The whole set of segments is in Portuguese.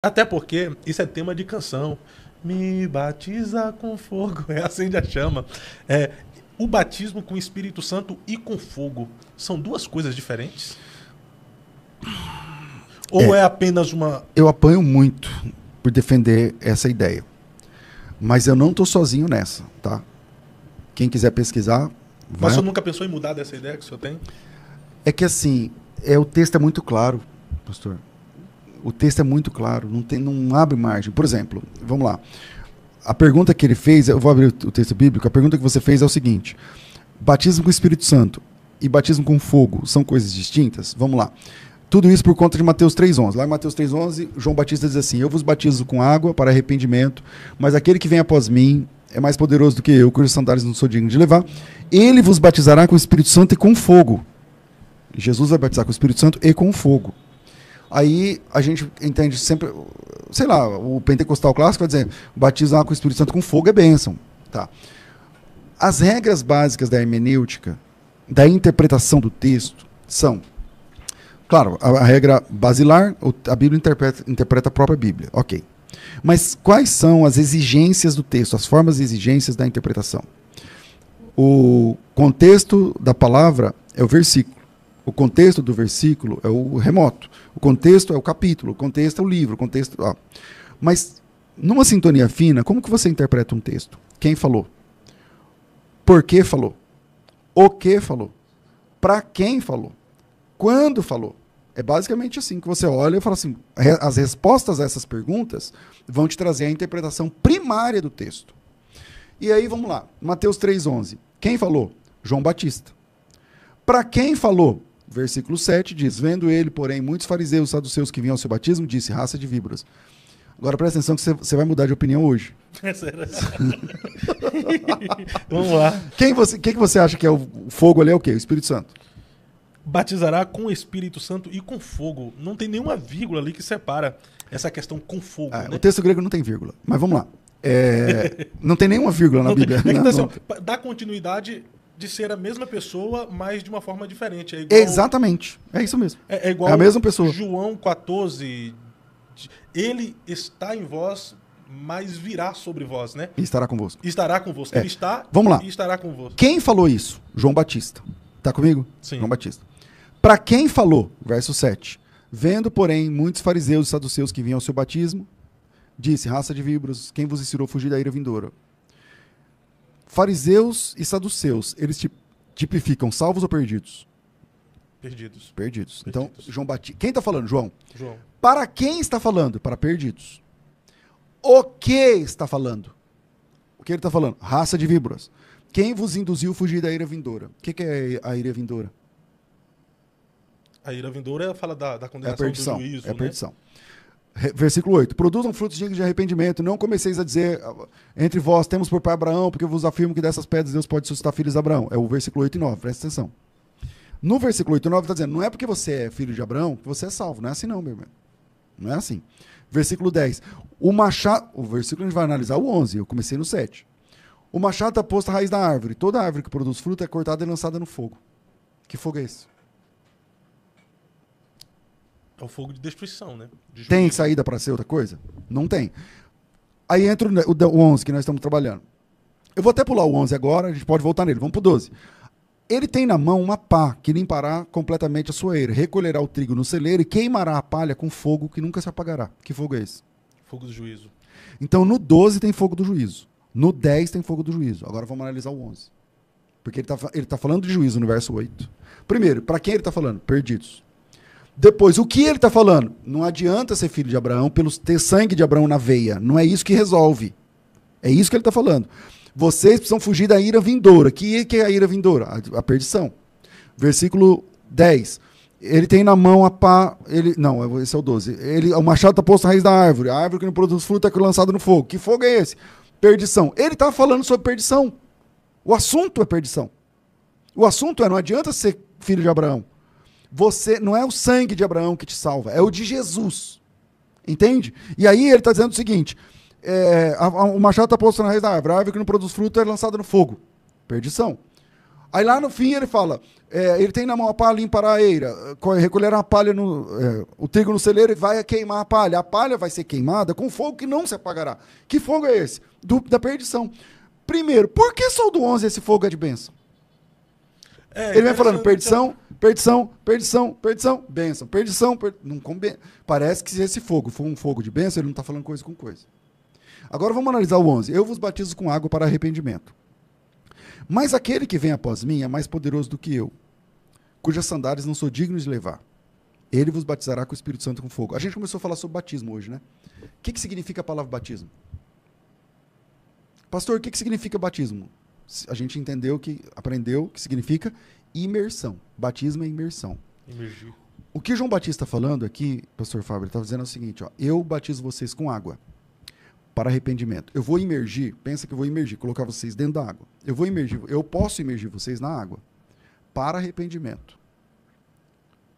Até porque isso é tema de canção. Me batiza com fogo, acende a chama. O batismo com o Espírito Santo e com fogo são duas coisas diferentes? Ou é apenas uma... Eu apanho muito por defender essa ideia. Mas eu não estou sozinho nessa, tá? Quem quiser pesquisar... Mas o senhor nunca pensou em mudar dessa ideia que o senhor tem? É que assim, o texto é muito claro, pastor. O texto é muito claro, não abre margem. Por exemplo, vamos lá. A pergunta que ele fez, eu vou abrir o texto bíblico, a pergunta que você fez é o seguinte: batismo com o Espírito Santo e batismo com fogo são coisas distintas? Vamos lá. Tudo isso por conta de Mateus 3,11. Lá em Mateus 3,11, João Batista diz assim: eu vos batizo com água para arrependimento, mas aquele que vem após mim é mais poderoso do que eu, cujos sandálios não sou digno de levar. Ele vos batizará com o Espírito Santo e com fogo. Jesus vai batizar com o Espírito Santo e com fogo. Aí a gente entende sempre, sei lá, o pentecostal clássico vai dizer: batizar com o Espírito Santo com fogo é bênção. Tá. As regras básicas da hermenêutica, da interpretação do texto, são... Claro, a regra basilar, a Bíblia interpreta a própria Bíblia, ok. Mas quais são as exigências do texto, as formas e exigências da interpretação? O contexto da palavra é o versículo. O contexto do versículo é o remoto. O contexto é o capítulo. O contexto é o livro. O contexto... Mas, numa sintonia fina, como que você interpreta um texto? Quem falou? Por que falou? O que falou? Para quem falou? Quando falou? É basicamente assim que você olha e fala assim, as respostas a essas perguntas vão te trazer a interpretação primária do texto. E aí, vamos lá. Mateus 3,11. Quem falou? João Batista. Para quem falou? Versículo 7 diz: vendo ele, porém, muitos fariseus, saduceus que vinham ao seu batismo, disse: raça de víboras. Agora presta atenção que você vai mudar de opinião hoje. Vamos lá. Quem que você acha que é o fogo ali? É o quê? O Espírito Santo. Batizará com o Espírito Santo e com fogo. Não tem nenhuma vírgula ali que separa essa questão com fogo. Né? O texto grego não tem vírgula. Mas vamos lá. Não tem nenhuma vírgula na Bíblia. Dá continuidade de ser a mesma pessoa, mas de uma forma diferente. É igual... Exatamente. É isso mesmo. É igual a mesma pessoa. João 14. Ele está em vós, mas virá sobre vós, né? E estará convosco. Estará convosco. Ele está Vamos lá. E estará convosco. Quem falou isso? João Batista. Tá comigo? Sim. João Batista. Para quem falou? Verso 7. Vendo, porém, muitos fariseus e saduceus que vinham ao seu batismo, disse: raça de víboras, quem vos ensinou a fugir da ira vindoura? Fariseus e saduceus, eles tipificam salvos ou perdidos? Perdidos. Então, João Batista. Quem está falando? João. Para quem está falando? Para perdidos. O que está falando? O que ele está falando? Raça de víboras. Quem vos induziu a fugir da ira vindoura? O que é a ira vindoura? A ira vindoura fala da condenação do juízo. É a perdição. Versículo 8. Produzam frutos dignos de arrependimento. Não comeceis a dizer entre vós temos por pai Abraão, porque eu vos afirmo que dessas pedras Deus pode suscitar filhos de Abraão. É o versículo 8 e 9. Presta atenção. No versículo 8 e 9 está dizendo: não é porque você é filho de Abraão que você é salvo. Não é assim não, meu irmão. Não é assim. Versículo 10. O versículo a gente vai analisar o 11. Eu comecei no 7. O machado está posto à raiz da árvore. Toda árvore que produz fruto é cortada e lançada no fogo. Que fogo é esse? É o fogo de destruição, né? Tem saída para ser outra coisa? Não tem. Aí entra o 11 que nós estamos trabalhando. Eu vou até pular o 11 agora, a gente pode voltar nele. Vamos para o 12. Ele tem na mão uma pá que limpará completamente a sua eira, recolherá o trigo no celeiro e queimará a palha com fogo que nunca se apagará. Que fogo é esse? Fogo do juízo. Então no 12 tem fogo do juízo. No 10 tem fogo do juízo. Agora vamos analisar o 11. Porque ele tá falando de juízo no verso 8. Primeiro, para quem ele está falando? Perdidos. Depois, o que ele está falando? Não adianta ser filho de Abraão pelo ter sangue de Abraão na veia. Não é isso que resolve. É isso que ele está falando. Vocês precisam fugir da ira vindoura. Que é a ira vindoura? A perdição. Versículo 10. Ele tem na mão a pá... Não, esse é o 12. O machado está posto na raiz da árvore. A árvore que não produz fruto é lançada no fogo. Que fogo é esse? Perdição. Ele está falando sobre perdição. O assunto é perdição. O assunto não adianta ser filho de Abraão. Você não é o sangue de Abraão que te salva, é o de Jesus. Entende? E aí ele está dizendo o seguinte: o machado está posto na raiz da árvore, a árvore que não produz fruto é lançada no fogo. Perdição. Aí lá no fim ele fala, ele tem na mão a palha, limpará a eira, recolherá a palha, o trigo no celeiro e vai queimar a palha. A palha vai ser queimada com fogo que não se apagará. Que fogo é esse? Da perdição. Primeiro, por que só o do 11 esse fogo é de bênção? Ele vem falando perdição, perdição, perdição, perdição, bênção, perdição, não parece que se esse fogo for um fogo de bênção, ele não está falando coisa com coisa. Agora vamos analisar o 11. Eu vos batizo com água para arrependimento. Mas aquele que vem após mim é mais poderoso do que eu, cujas sandálias não sou digno de levar. Ele vos batizará com o Espírito Santo e com fogo. A gente começou a falar sobre batismo hoje, né? O que significa a palavra batismo? Pastor, o que significa batismo? A gente aprendeu que significa imersão. Batismo é imersão. Imergir. O que João Batista está falando aqui, pastor Fábio, ele está dizendo o seguinte, ó, eu batizo vocês com água para arrependimento. Eu vou imergir, pensa que eu vou imergir, colocar vocês dentro da água. Eu posso imergir vocês na água para arrependimento.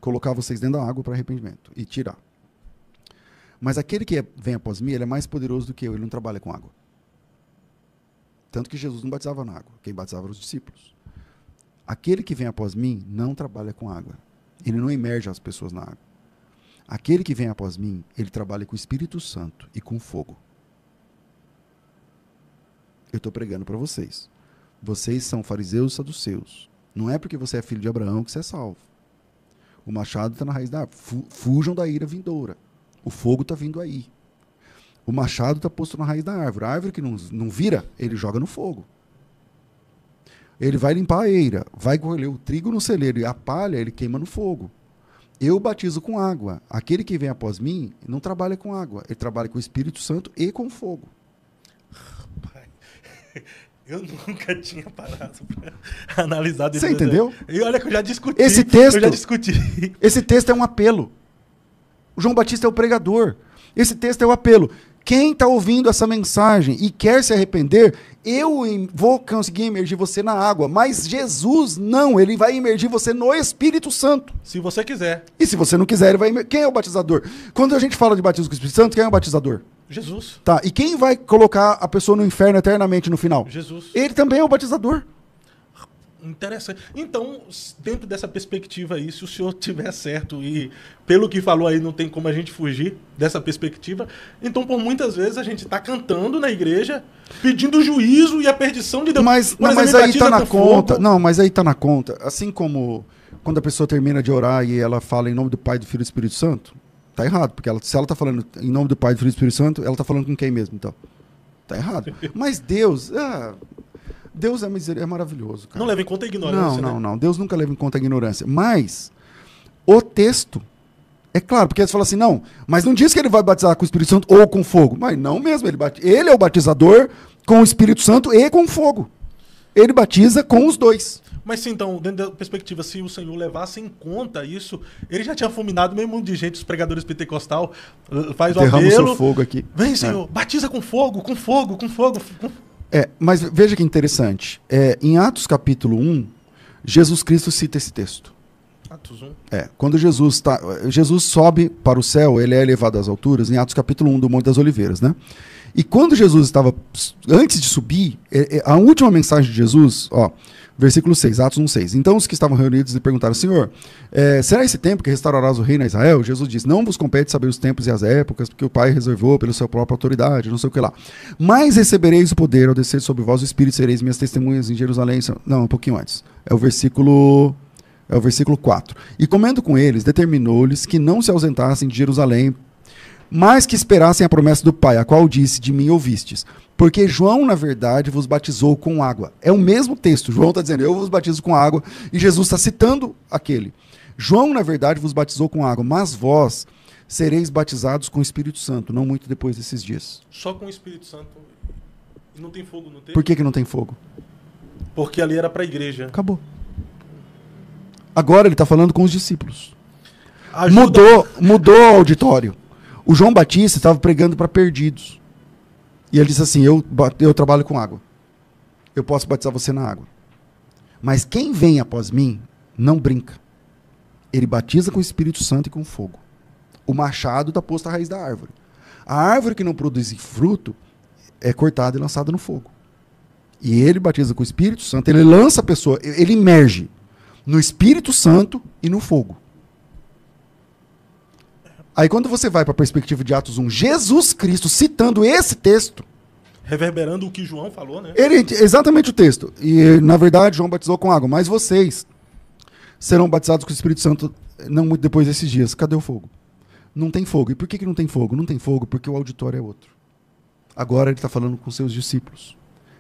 Colocar vocês dentro da água para arrependimento e tirar. Mas aquele que vem após mim, ele é mais poderoso do que eu, ele não trabalha com água. Tanto que Jesus não batizava na água, quem batizava eram os discípulos. Aquele que vem após mim não trabalha com água. Ele não imerge as pessoas na água. Aquele que vem após mim, ele trabalha com o Espírito Santo e com fogo. Eu estou pregando para vocês. Vocês são fariseus e saduceus. Não é porque você é filho de Abraão que você é salvo. O machado está na raiz da árvore. Fujam da ira vindoura. O fogo está vindo aí. O machado está posto na raiz da árvore. A árvore que não vira, ele joga no fogo. Ele vai limpar a eira, vai colher o trigo no celeiro e a palha ele queima no fogo. Eu batizo com água. Aquele que vem após mim não trabalha com água. Ele trabalha com o Espírito Santo e com fogo. Eu nunca tinha parado para analisar desse Você entendeu? E olha que eu já discuti. Esse texto, eu já discuti. Esse texto é um apelo. O João Batista é o pregador. Esse texto é o apelo. Quem está ouvindo essa mensagem e quer se arrepender, eu vou conseguir imergir você na água. Mas Jesus não, ele vai imergir você no Espírito Santo. Se você quiser. E se você não quiser, ele vai imergir. Quem é o batizador? Quando a gente fala de batismo com o Espírito Santo, quem é o batizador? Jesus. Tá, e quem vai colocar a pessoa no inferno eternamente no final? Jesus. Ele também é o batizador. Interessante. Então, dentro dessa perspectiva aí, se o senhor tiver certo e pelo que falou aí não tem como a gente fugir dessa perspectiva, então por muitas vezes a gente está cantando na igreja pedindo o juízo e a perdição de Deus. Mas aí está na conta. Não, mas aí está na conta. Assim como quando a pessoa termina de orar e ela fala em nome do Pai, do Filho e do Espírito Santo, tá errado, porque se ela está falando em nome do Pai, do Filho e do Espírito Santo, ela está falando com quem mesmo, então? Tá errado. Mas Deus é maravilhoso, cara. Não leva em conta a ignorância, Não. Deus nunca leva em conta a ignorância. Mas o texto, é claro, porque eles falam assim, não, mas não diz que ele vai batizar com o Espírito Santo ou com fogo. Mas não mesmo, ele é o batizador com o Espírito Santo e com fogo. Ele batiza com os dois. Mas sim, então, dentro da perspectiva, se o Senhor levasse em conta isso, ele já tinha fulminado mesmo de gente, os pregadores pentecostal, faz o Derrama apelo. O seu fogo aqui. Vem, Senhor, batiza com fogo, com fogo, com fogo. Mas veja que interessante. Em Atos capítulo 1, Jesus Cristo cita esse texto. Atos 1. Quando Jesus sobe para o céu, ele é elevado às alturas, em Atos capítulo 1 do Monte das Oliveiras, né? E quando Jesus estava, antes de subir, a última mensagem de Jesus, versículo 6, Atos 1:6. Então os que estavam reunidos lhe perguntaram, Senhor, será esse tempo que restaurarás o reino a Israel? Jesus disse, não vos compete saber os tempos e as épocas, porque o Pai reservou pela sua própria autoridade, não sei o que lá. Mas recebereis o poder ao descer sobre vós o Espírito, sereis minhas testemunhas em Jerusalém. Não, um pouquinho antes. É o versículo 4. E comendo com eles, determinou-lhes que não se ausentassem de Jerusalém, mas que esperassem a promessa do Pai, a qual disse, de mim ouvistes. Porque João, na verdade, vos batizou com água. É o mesmo texto. João está dizendo, eu vos batizo com água, e Jesus está citando aquele. João, na verdade, vos batizou com água, mas vós sereis batizados com o Espírito Santo, não muito depois desses dias. Só com o Espírito Santo. E não tem fogo no texto? Por que não tem fogo? Porque ali era para a igreja. Acabou. Agora ele está falando com os discípulos. Mudou o auditório. O João Batista estava pregando para perdidos. E ele disse assim, eu trabalho com água. Eu posso batizar você na água. Mas quem vem após mim, não brinca. Ele batiza com o Espírito Santo e com fogo. O machado está posto à raiz da árvore. A árvore que não produz fruto é cortada e lançada no fogo. E ele batiza com o Espírito Santo, ele lança a pessoa, ele imerge no Espírito Santo e no fogo. Aí quando você vai para a perspectiva de Atos 1, Jesus Cristo citando esse texto, reverberando o que João falou, né? Exatamente o texto. E, na verdade, João batizou com água, mas vocês serão batizados com o Espírito Santo não muito depois desses dias. Cadê o fogo? Não tem fogo. E por que não tem fogo? Não tem fogo porque o auditório é outro. Agora ele está falando com seus discípulos.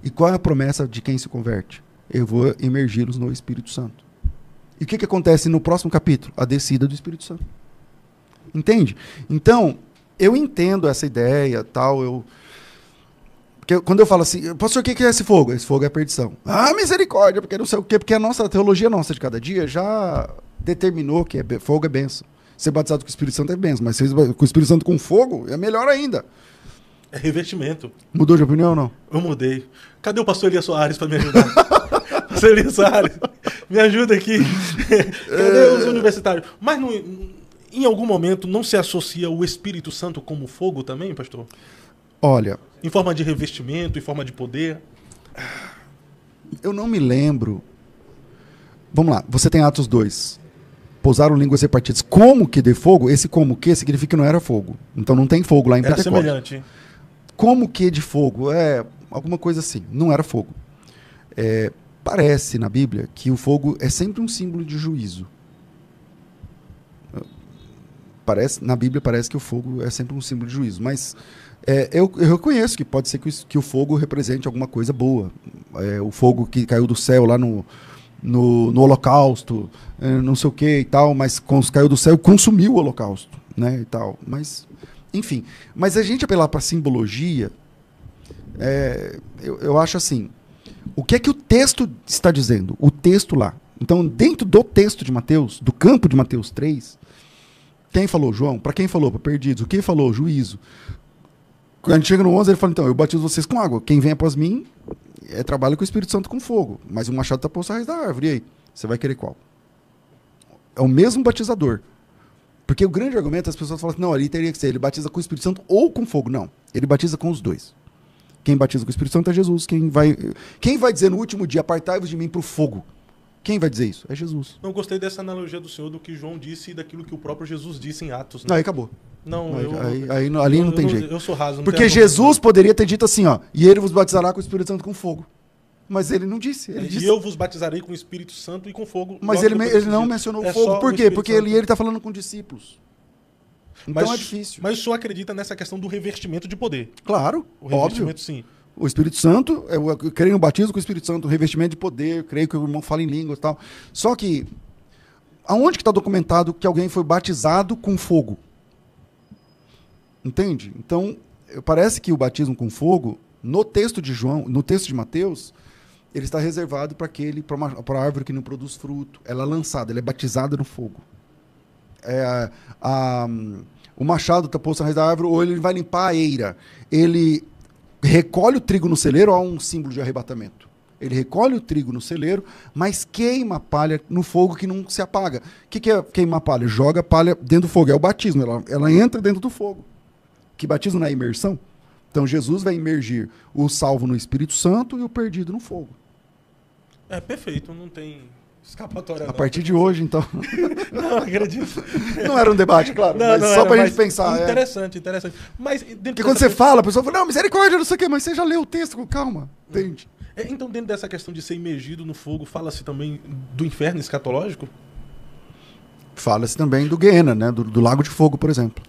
E qual é a promessa de quem se converte? Eu vou imergi-los no Espírito Santo. E o que acontece no próximo capítulo? A descida do Espírito Santo. Entende? Então, eu entendo essa ideia, tal, porque quando eu falo assim, pastor, o que é esse fogo? Esse fogo é a perdição. Ah, misericórdia, porque não sei o quê, porque a teologia nossa de cada dia já determinou que fogo é bênção. Ser batizado com o Espírito Santo é bênção, mas ser com o Espírito Santo com fogo é melhor ainda. É revestimento. Mudou de opinião ou não? Eu mudei. Cadê o pastor Elias Soares para me ajudar? Pastor Elias Soares, me ajuda aqui. Cadê os universitários? Mas em algum momento não se associa o Espírito Santo como fogo também, pastor? Olha... Em forma de revestimento, em forma de poder? Eu não me lembro. Vamos lá, você tem Atos 2. Pousaram línguas repartidas. Como que de fogo? Esse como que significa que não era fogo. Então não tem fogo lá em Pentecostes. Era semelhante. Como que de fogo? É alguma coisa assim. Não era fogo. Parece na Bíblia que o fogo é sempre um símbolo de juízo. Na Bíblia parece que o fogo é sempre um símbolo de juízo, mas eu reconheço que pode ser que o fogo represente alguma coisa boa. O fogo que caiu do céu lá no Holocausto, não sei o que e tal, mas caiu do céu, consumiu o Holocausto, né, e tal. Mas, enfim. Mas a gente apelar para simbologia, eu acho assim, o que é que o texto está dizendo? O texto lá. Então, dentro do texto de Mateus, do campo de Mateus 3, quem falou? João. Para quem falou? Para perdidos. O que falou? Juízo. Quando a gente chega no 11, ele fala, então, eu batizo vocês com água. Quem vem após mim trabalha com o Espírito Santo com fogo. Mas o machado está posto à raiz da árvore. E aí? Você vai querer qual? É o mesmo batizador. Porque o grande argumento, as pessoas falam assim, não, ali teria que ser, ele batiza com o Espírito Santo ou com fogo. Não, ele batiza com os dois. Quem batiza com o Espírito Santo é Jesus. Quem vai dizer no último dia, apartai-vos de mim para o fogo? Quem vai dizer isso? É Jesus. Não gostei dessa analogia do Senhor, do que João disse e daquilo que o próprio Jesus disse em Atos. Né? Aí acabou. Não, ali não tem jeito. Eu sou raso. Não porque Jesus poderia ter dito assim, ó, e ele vos batizará com o Espírito Santo com fogo. Mas ele não disse. Ele disse, eu vos batizarei com o Espírito Santo e com fogo. Mas ele não mencionou fogo. Por quê? Porque ele está falando com discípulos. Então é difícil. Mas o senhor acredita nessa questão do revestimento de poder? Claro, o revestimento, sim. O Espírito Santo, eu creio no batismo com o Espírito Santo, o revestimento de poder, eu creio que o irmão fala em línguas e tal. Só que, aonde que está documentado que alguém foi batizado com fogo? Entende? Então, parece que o batismo com fogo, no texto de João, no texto de Mateus, ele está reservado para a árvore que não produz fruto. Ela é lançada, ela é batizada no fogo. O machado está posto na raiz da árvore, ou ele vai limpar a eira. Ele recolhe o trigo no celeiro, há um símbolo de arrebatamento. Ele recolhe o trigo no celeiro, mas queima a palha no fogo que não se apaga. O que é queimar a palha? Joga a palha dentro do fogo. É o batismo, ela entra dentro do fogo. Que batismo não é imersão? Então Jesus vai imergir o salvo no Espírito Santo e o perdido no fogo. É perfeito, não tem escapatória. A partir de hoje, então. Não, acredito. Não era um debate, claro, mas só pra gente pensar. Interessante. Mas porque quando você fala, a pessoa fala, não, misericórdia, não sei o quê, mas você já leu o texto com calma, entende? Então, dentro dessa questão de ser imergido no fogo, fala-se também do inferno escatológico? Fala-se também do Guiena, né? Do lago de fogo, por exemplo.